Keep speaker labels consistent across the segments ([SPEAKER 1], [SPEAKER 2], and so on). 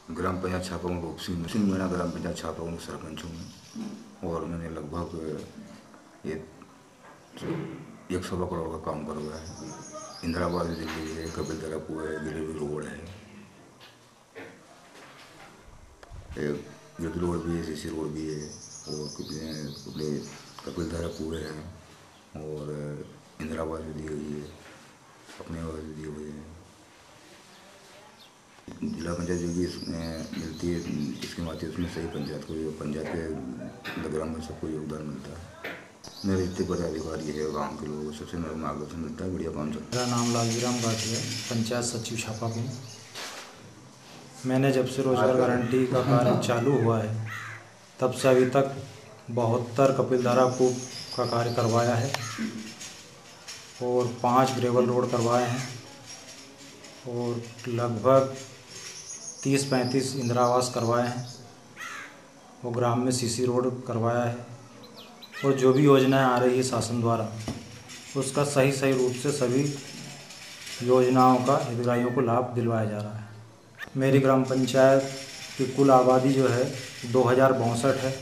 [SPEAKER 1] ग्राम पंचायत छापागुंड रूप सिंह मीणा ग्राम पंचायत छापागुंड सरपंच हूँ और मैंने लगभग एक 1.25 करोड़ का काम करवाया है। इंदिरा आवास दिल्ली है, कपिलधारा कुआं है, गिरिडीह रोड है, गिरिडीह रोड भी है, सीसी रोड भी है और अपने कपिलधारा कुआं है और इंदिरा आवास भी दी हुई है, अपने आवास भी दी हुई है। जिला पंचायत जो भी इसमें मिलती है इसके माध्यम से सही पंचायत के ग्राम में सबको योगदान मिलता है। मेरे जितने पदाधिकारी है गांव के लोगों सबसे मेरा मार्गदर्शन मिलता है, बढ़िया काम चलता है।
[SPEAKER 2] मेरा नाम लालजीराम गाठिया, पंचायत सचिव छापागुंड। मैंने जब से रोजगार गारंटी का कार्य चालू हुआ है तब से अभी तक 72 कपिलधारा कूप का कार्य करवाया है और 5 ग्रेवल रोड करवाए हैं और लगभग 30-35 इंदिरा आवास करवाए हैं और ग्राम में सीसी रोड करवाया है और जो भी योजनाएं आ रही है शासन द्वारा उसका सही रूप से सभी योजनाओं का हितग्राहियों को लाभ दिलवाया जा रहा है। मेरी ग्राम पंचायत की कुल आबादी जो है 2062 है,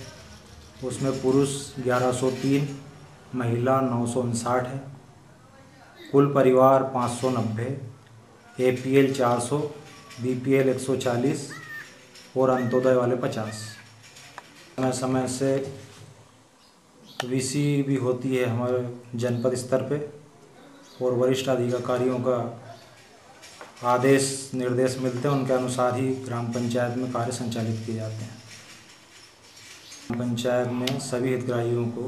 [SPEAKER 2] उसमें पुरुष 1103, महिला 959 है, कुल परिवार 590, APL 400, BPL 140 और अंत्योदय वाले 50। समय समय से VC भी होती है हमारे जनपद स्तर पे और वरिष्ठ अधिकारियों का आदेश निर्देश मिलते हैं, उनके अनुसार ही ग्राम पंचायत में कार्य संचालित किए जाते हैं। ग्राम पंचायत में सभी हितग्राहियों को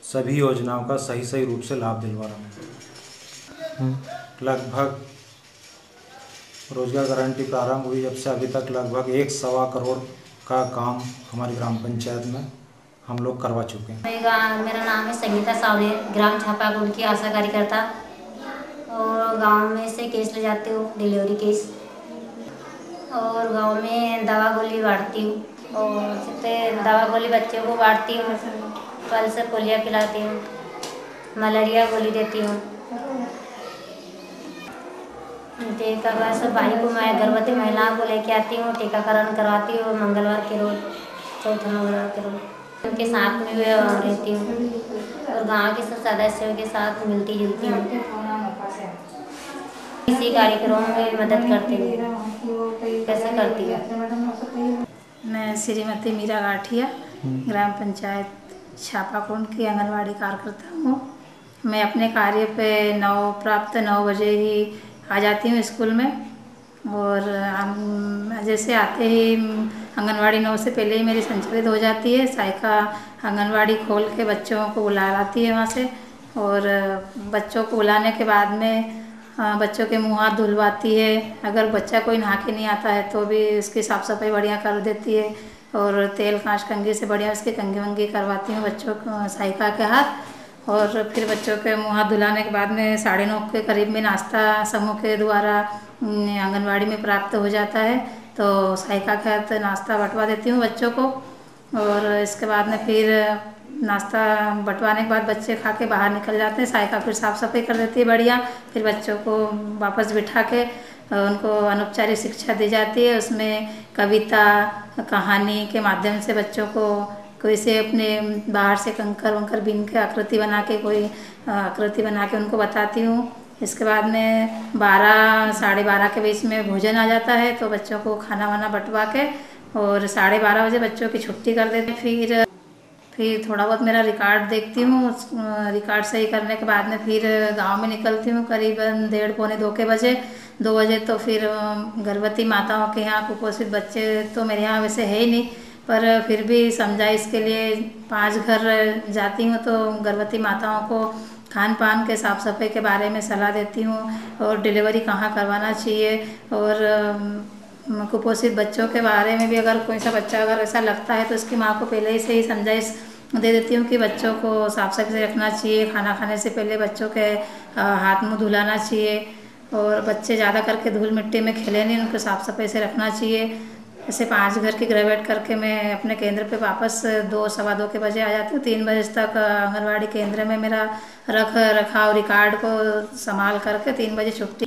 [SPEAKER 2] सभी योजनाओं का सही रूप से लाभ दिलवा रहा हूँ। लगभग रोजगार गारंटी प्रारंभ हुई जब से अभी तक लगभग 1.25 करोड़ का काम हमारी ग्राम पंचायत में हम लोग करवा चुके हैं।
[SPEAKER 3] मेरा नाम है संगीता सावले, ग्राम छापागुंड की आशा कार्यकर्ता और गांव में से केस ले जाती हूँ, डिलीवरी केस, और गांव में दवा गोली बांटती हूँ और जितने दवा गोली बच्चों को बांटती हूँ, फल से पोलियो पिलाती हूँ, मलेरिया गोली देती हूँ। टीकाकरण से भाई को मैं गर्भवती महिलाओं को लेके आती हूँ, टीकाकरण करवाती हूँ मंगलवार के रोज, चौथे मंगलवार के रोज उनके साथ में रहती हूँ और गांव के सब सदस्यों के साथ मिलती जुलती हूँ। इसी कार्यक्रम में मदद करती हूँ। कैसे करती हूँ?
[SPEAKER 4] मैं श्रीमती मीरा गाठिया, ग्राम पंचायत छापागुंड की आंगनवाड़ी कार्यकर्ता हूँ। मैं अपने कार्य पे 9 बजे ही आ जाती हूँ स्कूल में और जैसे आते ही आंगनवाड़ी 9 से पहले ही मेरी संचालित हो जाती है। सहायिका आंगनवाड़ी खोल के बच्चों को बुला लाती है वहाँ से और बच्चों को बुलाने के बाद में बच्चों के मुँह हाथ धुलवाती है। अगर बच्चा कोई नहा के नहीं आता है तो भी उसकी साफ़ सफाई बढ़िया कर देती है और तेल कांच कंघी से बढ़िया उसकी कंघी वंघी करवाती हूँ बच्चों को सहायिका के हाथ। और फिर बच्चों के मुँह हाथ धुलाने के बाद में 9:30 के करीब में नाश्ता समूह के द्वारा आंगनवाड़ी में प्राप्त हो जाता है, तो सहायिका के हाथ नाश्ता बंटवा देती हूँ बच्चों को। और इसके बाद में फिर नाश्ता बंटवाने के बाद बच्चे खा के बाहर निकल जाते हैं, सहायिका फिर साफ़ सफाई कर देती है बढ़िया। फिर बच्चों को वापस बिठा के उनको अनौपचारिक शिक्षा दी जाती है। उसमें कविता कहानी के माध्यम से बच्चों को कोई से अपने बाहर से कंकर वंकर बीन के आकृति बना के कोई आकृति बना के उनको बताती हूँ। इसके बाद में 12 साढ़े 12 के बीच में भोजन आ जाता है, तो बच्चों को खाना वाना बंटवा के और 12:30 बजे बच्चों की छुट्टी कर देते हैं। फिर थोड़ा बहुत मेरा रिकॉर्ड देखती हूँ, रिकॉर्ड सही करने के बाद में फिर गांव में निकलती हूँ करीबन 1:30-2 बजे। 2 बजे तो फिर गर्भवती माताओं के यहाँ कुपोषित बच्चे तो मेरे यहाँ वैसे है ही नहीं, पर फिर भी समझाइश के लिए 5 घर जाती हूँ तो गर्भवती माताओं को खान पान के साफ़ सफाई के बारे में सलाह देती हूँ और डिलीवरी कहाँ करवाना चाहिए। और कुपोषित बच्चों के बारे में भी अगर कोई सा बच्चा अगर ऐसा लगता है तो उसकी माँ को पहले ही से ही समझाइश दे देती हूँ कि बच्चों को साफ सफाई से रखना चाहिए, खाना खाने से पहले बच्चों के हाथ मुंह धुलाना चाहिए और बच्चे ज़्यादा करके धूल मिट्टी में खेले नहीं, उनको साफ सफाई से रखना चाहिए। ऐसे 5 घर की ग्रेजुएट करके मैं अपने केंद्र पे वापस 2-2:15 के बजे आ जाती हूँ। 3 बजे तक आंगनवाड़ी केंद्र में मेरा रखाव रिकॉर्ड को संभाल करके 3 बजे छुट्टी।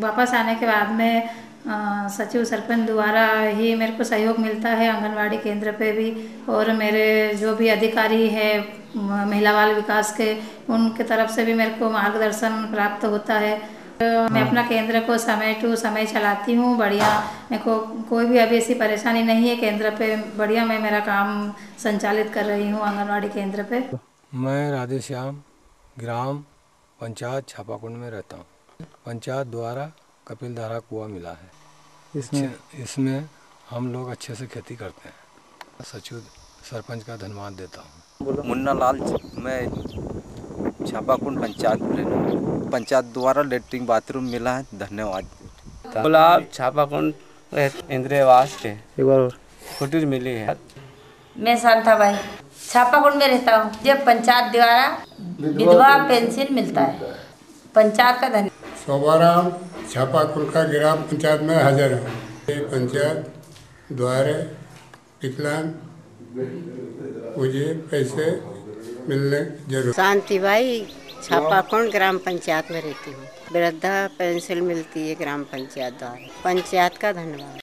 [SPEAKER 4] वापस आने के बाद में सचिव सरपंच द्वारा ही मेरे को सहयोग मिलता है आंगनवाड़ी केंद्र पे भी, और मेरे जो भी अधिकारी है महिला बाल विकास के, उनके तरफ से भी मेरे को मार्गदर्शन प्राप्त होता है। मैं अपना केंद्र को समय टू समय चलाती हूँ बढ़िया। मेरे को कोई भी अभी ऐसी परेशानी नहीं है केंद्र पे, बढ़िया मैं मेरा काम संचालित कर रही हूँ आंगनवाड़ी केंद्र पे।
[SPEAKER 5] मैं राधेश्याम ग्राम पंचायत छापाकुंड में रहता हूँ। पंचायत द्वारा कपिलधारा कुआं मिला है। इसमें हम लोग अच्छे से खेती करते हैं। सचिव सरपंच का धन्यवाद देता हूँ।
[SPEAKER 6] मुन्ना लाल, मैं छापाकुंड पंचायत में रहता हूँ। पंचायत द्वारा लेटरिन बाथरूम मिला है, धन्यवाद।
[SPEAKER 7] गुलाब छापाकुंड इंदिरा आवास के एक बार कुटीर मिली है।
[SPEAKER 8] मैं शांताबाई छापाकुंड में रहता हूँ। जब पंचायत द्वारा विधवा पेंशन मिलता है, पंचायत का धन्यवाद।
[SPEAKER 9] शोभाराम छापाकुंड का ग्राम पंचायत में हाजिर हूँ। पंचायत द्वारा विकलांग मुझे पैसे मिलने जरूर।
[SPEAKER 10] शांतिबाई छापाकुंड ग्राम पंचायत में रहती हूँ। वृद्धा पेंशन मिलती है ग्राम पंचायत द्वारा। पंचायत का धन्यवाद।